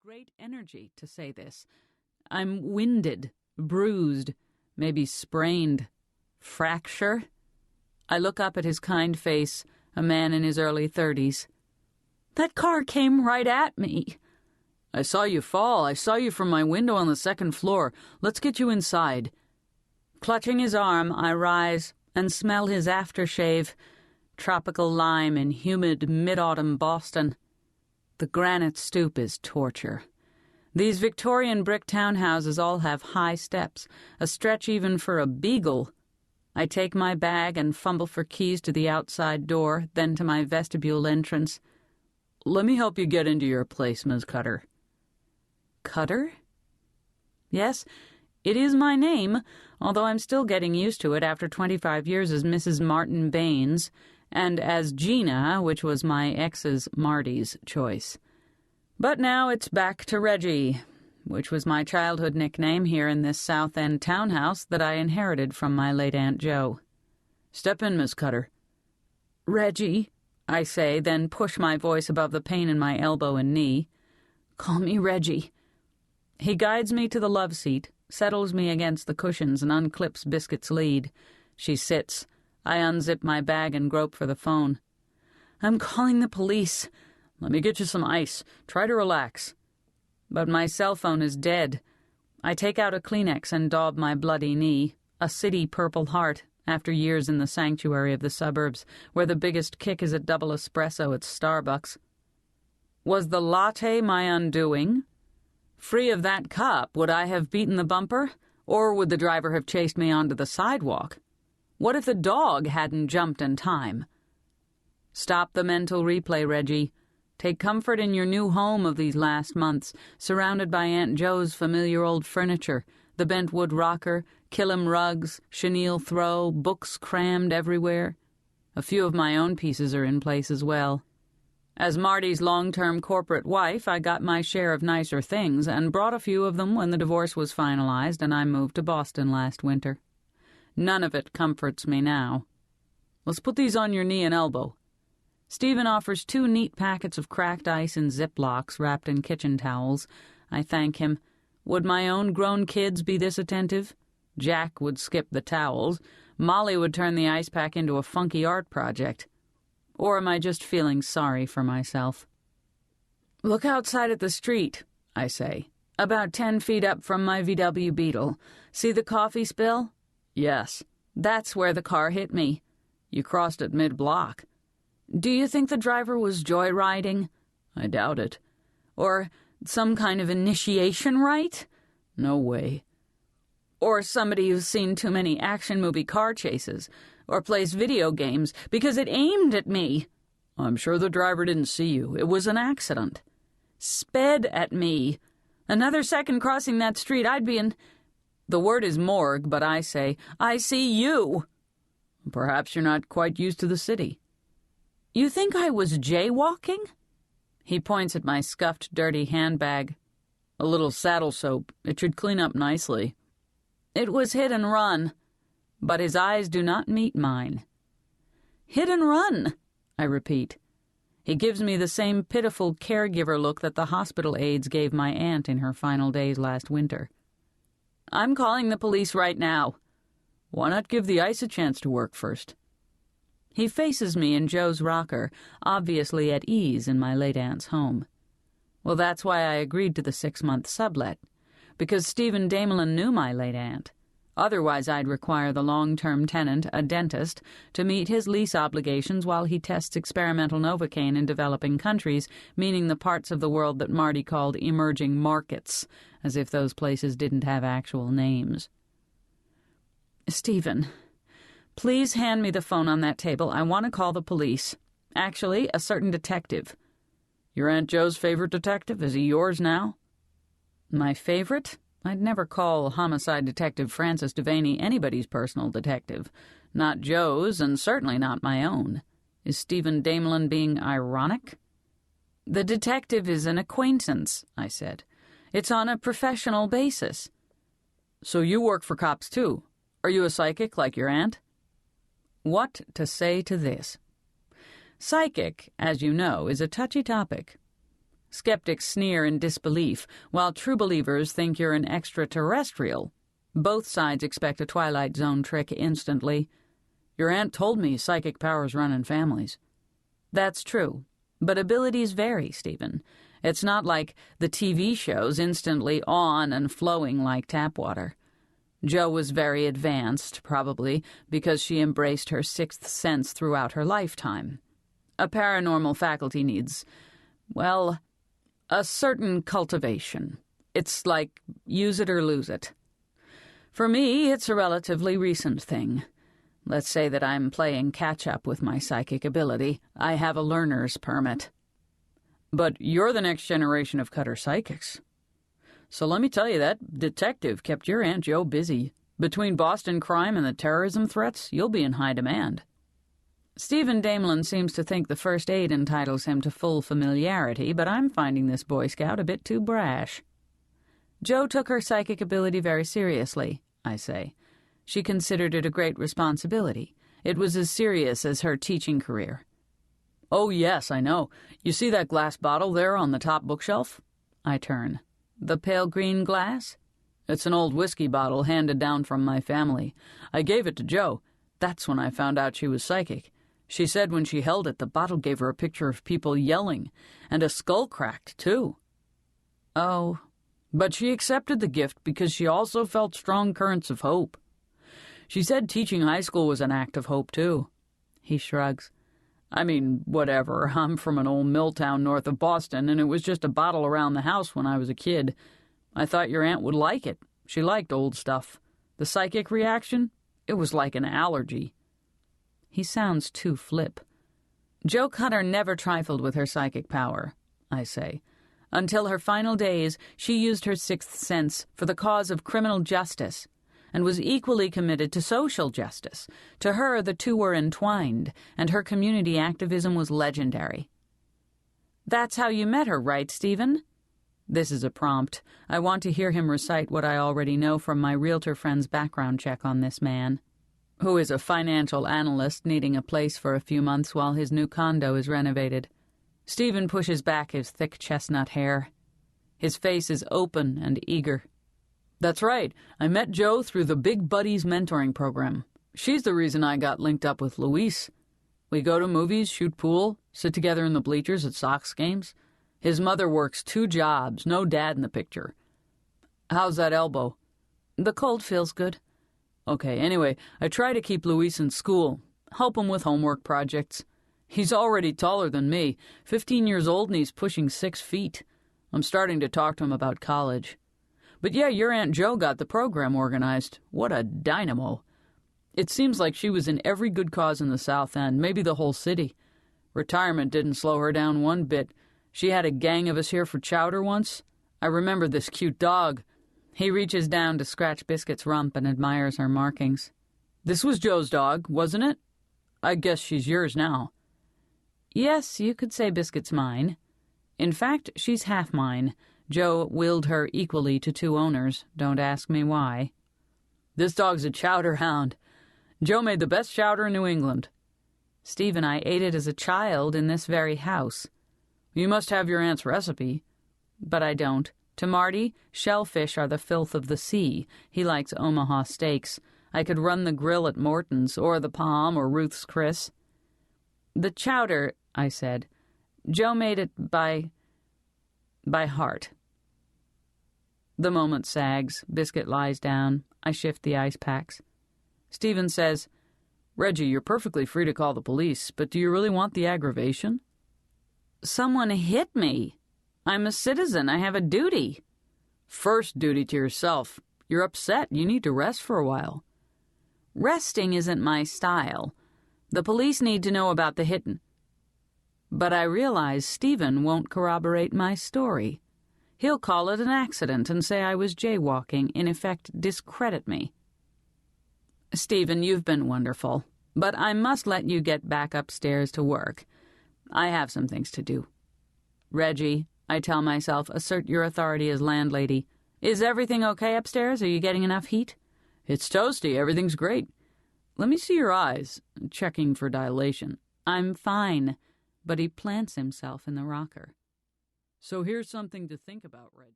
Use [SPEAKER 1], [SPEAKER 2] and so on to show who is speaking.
[SPEAKER 1] great energy to say this. I'm winded, bruised, maybe sprained. Fracture? I look up at his kind face, a man in his early 30s. That car came right at me. I saw you fall. I saw you from my window on the second floor. Let's get you inside. Clutching his arm, I rise and smell his aftershave, tropical lime in humid mid-autumn Boston. The granite stoop is torture. These Victorian brick townhouses all have high steps, a stretch even for a beagle. I take my bag and fumble for keys to the outside door, then to my vestibule entrance. Let me help you get into your place, Ms. Cutter. Cutter? Yes, it is my name, although I'm still getting used to it after 25 years as Mrs. Martin Baines, and as Gina, which was my ex's Marty's choice. But now it's back to Reggie, which was my childhood nickname here in this South End townhouse that I inherited from my late Aunt Jo. Step in, Miss Cutter. Reggie, I say, then push my voice above the pain in my elbow and knee. Call me Reggie. He guides me to the love seat, settles me against the cushions, and unclips Biscuit's lead. She sits. I unzip my bag and grope for the phone. I'm calling the police. Let me get you some ice. Try to relax. But my cell phone is dead. I take out a Kleenex and daub my bloody knee, a city Purple Heart, after years in the sanctuary of the suburbs, where the biggest kick is a double espresso at Starbucks. Was the latte my undoing? Free of that cup, would I have beaten the bumper? Or would the driver have chased me onto the sidewalk? What if the dog hadn't jumped in time? Stop the mental replay, Reggie. Take comfort in your new home of these last months, surrounded by Aunt Jo's familiar old furniture, the bent wood rocker, Killam rugs, chenille throw, books crammed everywhere. A few of my own pieces are in place as well. As Marty's long-term corporate wife, I got my share of nicer things and brought a few of them when the divorce was finalized and I moved to Boston last winter. None of it comforts me now. Let's put these on your knee and elbow. Stephen offers 2 neat packets of cracked ice in Ziplocs wrapped in kitchen towels. I thank him. Would my own grown kids be this attentive? Jack would skip the towels. Molly would turn the ice pack into a funky art project. Or am I just feeling sorry for myself? Look outside at the street, I say, about 10 feet up from my VW Beetle. See the coffee spill? Yes, that's where the car hit me. You crossed it mid-block. Do you think the driver was joyriding? I doubt it. Or some kind of initiation rite? No way. Or somebody who's seen too many action movie car chases, or plays video games, because it aimed at me. I'm sure the driver didn't see you. It was an accident. Sped at me. Another second crossing that street, I'd be in... The word is morgue, but I say, I see you. Perhaps you're not quite used to the city. You think I was jaywalking? He points at my scuffed, dirty handbag. A little saddle soap. It should clean up nicely. It was hit and run, but his eyes do not meet mine. Hit and run, I repeat. He gives me the same pitiful caregiver look that the hospital aides gave my aunt in her final days last winter. I'm calling the police right now. Why not give the ice a chance to work first? He faces me in Joe's rocker, obviously at ease in my late aunt's home. Well, that's why I agreed to the 6-month sublet, because Stephen Damelin knew my late aunt. Otherwise, I'd require the long-term tenant, a dentist, to meet his lease obligations while he tests experimental Novocaine in developing countries, meaning the parts of the world that Marty called emerging markets, as if those places didn't have actual names. Stephen, please hand me the phone on that table. I want to call the police. Actually, a certain detective. Your Aunt Jo's favorite detective? Is he yours now? My favorite? I'd never call homicide detective Francis Devaney anybody's personal detective. Not Joe's, and certainly not my own. Is Stephen Damelin being ironic? The detective is an acquaintance, I said. It's on a professional basis. So you work for cops, too? Are you a psychic like your aunt? What to say to this? Psychic, as you know, is a touchy topic. Skeptics sneer in disbelief, while true believers think you're an extraterrestrial. Both sides expect a Twilight Zone trick instantly. Your aunt told me psychic powers run in families. That's true, but abilities vary, Stephen. It's not like the TV shows instantly on and flowing like tap water. Jo was very advanced, probably because she embraced her sixth sense throughout her lifetime. A paranormal faculty needs, well, a certain cultivation. It's like use it or lose it. For me, it's a relatively recent thing. Let's say that I'm playing catch-up with my psychic ability. I have a learner's permit. But you're the next generation of Cutter psychics. So let me tell you, that detective kept your Aunt Jo busy. Between Boston crime and the terrorism threats, you'll be in high demand. Stephen Damelin seems to think the first aid entitles him to full familiarity, but I'm finding this Boy Scout a bit too brash. Jo took her psychic ability very seriously, I say. She considered it a great responsibility. It was as serious as her teaching career. Oh, yes, I know. You see that glass bottle there on the top bookshelf? I turn. The pale green glass? It's an old whiskey bottle handed down from my family. I gave it to Jo. That's when I found out she was psychic. She said when she held it, the bottle gave her a picture of people yelling, and a skull cracked, too. Oh. But she accepted the gift because she also felt strong currents of hope. She said teaching high school was an act of hope, too. He shrugs. I mean, whatever. I'm from an old mill town north of Boston, and it was just a bottle around the house when I was a kid. I thought your aunt would like it. She liked old stuff. The psychic reaction? It was like an allergy. He sounds too flip. Jo Cutter never trifled with her psychic power, I say. Until her final days, she used her sixth sense for the cause of criminal justice, and was equally committed to social justice. To her, the two were entwined, and her community activism was legendary. That's how you met her, right, Stephen? This is a prompt. I want to hear him recite what I already know from my realtor friend's background check on this man, who is a financial analyst needing a place for a few months while his new condo is renovated. Stephen pushes back his thick chestnut hair. His face is open and eager. That's right. I met Jo through the Big Buddies mentoring program. She's the reason I got linked up with Luis. We go to movies, shoot pool, sit together in the bleachers at Sox games. His mother works 2 jobs, no dad in the picture. How's that elbow? The cold feels good. Okay, anyway, I try to keep Luis in school, help him with homework projects. He's already taller than me, 15 years old, and he's pushing 6 feet. I'm starting to talk to him about college. But yeah, your Aunt Jo got the program organized. What a dynamo. It seems like she was in every good cause in the South End, maybe the whole city. Retirement didn't slow her down one bit. She had a gang of us here for chowder once. I remember this cute dog. He reaches down to scratch Biscuit's rump and admires her markings. This was Jo's dog, wasn't it? I guess she's yours now. Yes, you could say Biscuit's mine. In fact, she's half mine. Jo willed her equally to 2 owners. Don't ask me why. This dog's a chowder hound. Jo made the best chowder in New England. Steve and I ate it as a child in this very house. You must have your aunt's recipe. But I don't. To Marty, shellfish are the filth of the sea. He likes Omaha steaks. I could run the grill at Morton's, or the Palm, or Ruth's Chris. The chowder, I said. Jo made it by heart. The moment sags. Biscuit lies down. I shift the ice packs. Stephen says, Reggie, you're perfectly free to call the police, but do you really want the aggravation? Someone hit me. I'm a citizen. I have a duty. First duty to yourself. You're upset. You need to rest for a while. Resting isn't my style. The police need to know about the hitting. But I realize Stephen won't corroborate my story. He'll call it an accident and say I was jaywalking, in effect discredit me. Stephen, you've been wonderful, but I must let you get back upstairs to work. I have some things to do. Reggie, I tell myself, assert your authority as landlady. Is everything okay upstairs? Are you getting enough heat? It's toasty. Everything's great. Let me see your eyes. Checking for dilation. I'm fine. But he plants himself in the rocker. So here's something to think about, Reggie.